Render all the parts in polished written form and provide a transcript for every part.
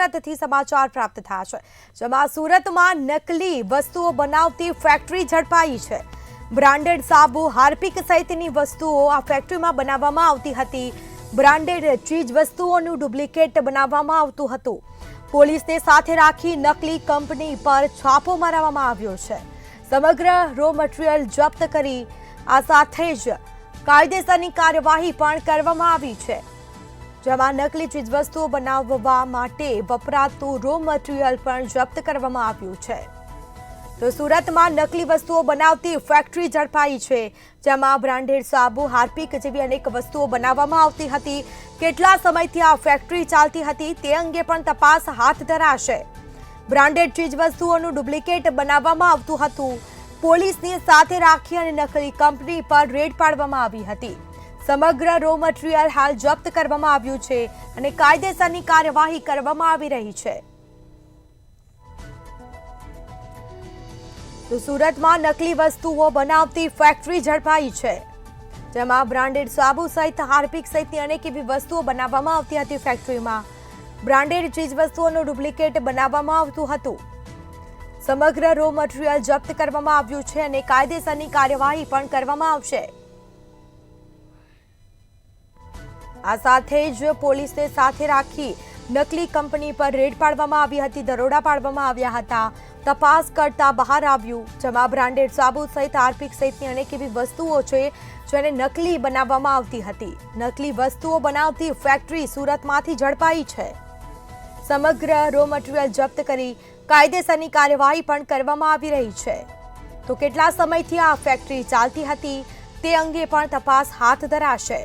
સુરતથી સમાચાર પ્રાપ્ત થયા છે, જેમાં સુરતમાં નકલી વસ્તુઓ બનાવતી ફેક્ટરી ઝડપાઈ છે। બ્રાન્ડેડ સાબુ, હાર્પિક સહિતની વસ્તુઓ આ ફેક્ટરીમાં બનાવવામાં આવતી હતી। બ્રાન્ડેડ ચીજ વસ્તુઓનું ડુપ્લિકેટ બનાવવામાં આવતું હતું। પોલીસને સાથે રાખી નકલી કંપની પર છાપો મારવામાં આવ્યો છે। સમગ્ર રો મટીરીયલ જપ્ત કરી આ સાથે જ કાયદેસરની કાર્યવાહી પણ કરવામાં આવી છે, જેમાં નકલી ચીજવસ્તુઓ બનાવવા માટે વપરાતું રો મટીરીયલ પણ જપ્ત કરવામાં આવ્યું છે। તો સુરતમાં નકલી વસ્તુઓ બનાવતી ફેક્ટરી ઝડપાઈ છે, જેમાં બ્રાન્ડેડ સાબુ, હાર્પિક જેવી અનેક વસ્તુઓ બનાવવામાં આવતી હતી। કેટલા સમયથી આ ફેક્ટરી ચાલતી હતી તે અંગે પણ તપાસ હાથ ધરાશે। બ્રાન્ડેડ ચીજવસ્તુઓનું ડુપ્લિકેટ બનાવવામાં આવતું હતું। પોલીસની સાથે રાખી અને નકલી કંપની પર રેડ પાડવામાં આવી હતી। સમગ્ર રો મટીરીયલ હાલ જપ્ત કરવામાં આવ્યું છે અને કાયદેસરની કાર્યવાહી કરવામાં આવી રહી છે। તો સુરતમાં નકલી વસ્તુઓ બનાવતી ફેક્ટરી ઝડપાઈ છે, જેમાં બ્રાન્ડેડ સાબુ સહિત હાર્પિક સહિતની અનેક એવી વસ્તુઓ બનાવવામાં આવતી હતી। ફેક્ટરીમાં બ્રાન્ડેડ ચીજવસ્તુઓનું ડુપ્લિકેટ બનાવવામાં આવતું હતું। સમગ્ર રો મટીરીયલ જપ્ત કરવામાં આવ્યું છે અને કાયદેસરની કાર્યવાહી પણ કરવામાં આવશે। આ સાથે જ પોલીસને સાથે રાખી નકલી કંપની પર રેડ પાડવામાં આવી હતી, દરોડા પાડવામાં આવ્યા હતા। તપાસ કરતા બહાર આવ્યું, જેમાં બ્રાન્ડેડ સાબુ સહિત હાર્પિક સહિતની અનેક એવી વસ્તુઓ છે જેને નકલી બનાવવામાં આવતી હતી। નકલી વસ્તુઓ બનાવતી ફેક્ટરી સુરતમાંથી ઝડપાઈ છે। સમગ્ર રો મટીરીયલ જપ્ત કરી કાયદેસરની કાર્યવાહી પણ કરવામાં આવી રહી છે। તો કેટલા સમયથી આ ફેક્ટરી ચાલતી હતી તે અંગે પણ તપાસ હાથ ધરાશે।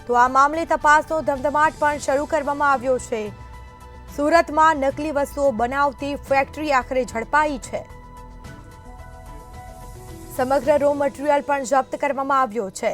તો આ મામલે તપાસનો ધમધમાટ પણ શરૂ કરવામાં આવ્યો છે। સુરતમાં નકલી વસ્તુઓ બનાવતી ફેક્ટરી આખરે ઝડપાઈ છે। સમગ્ર રો મટીરીયલ પણ જપ્ત કરવામાં આવ્યો છે।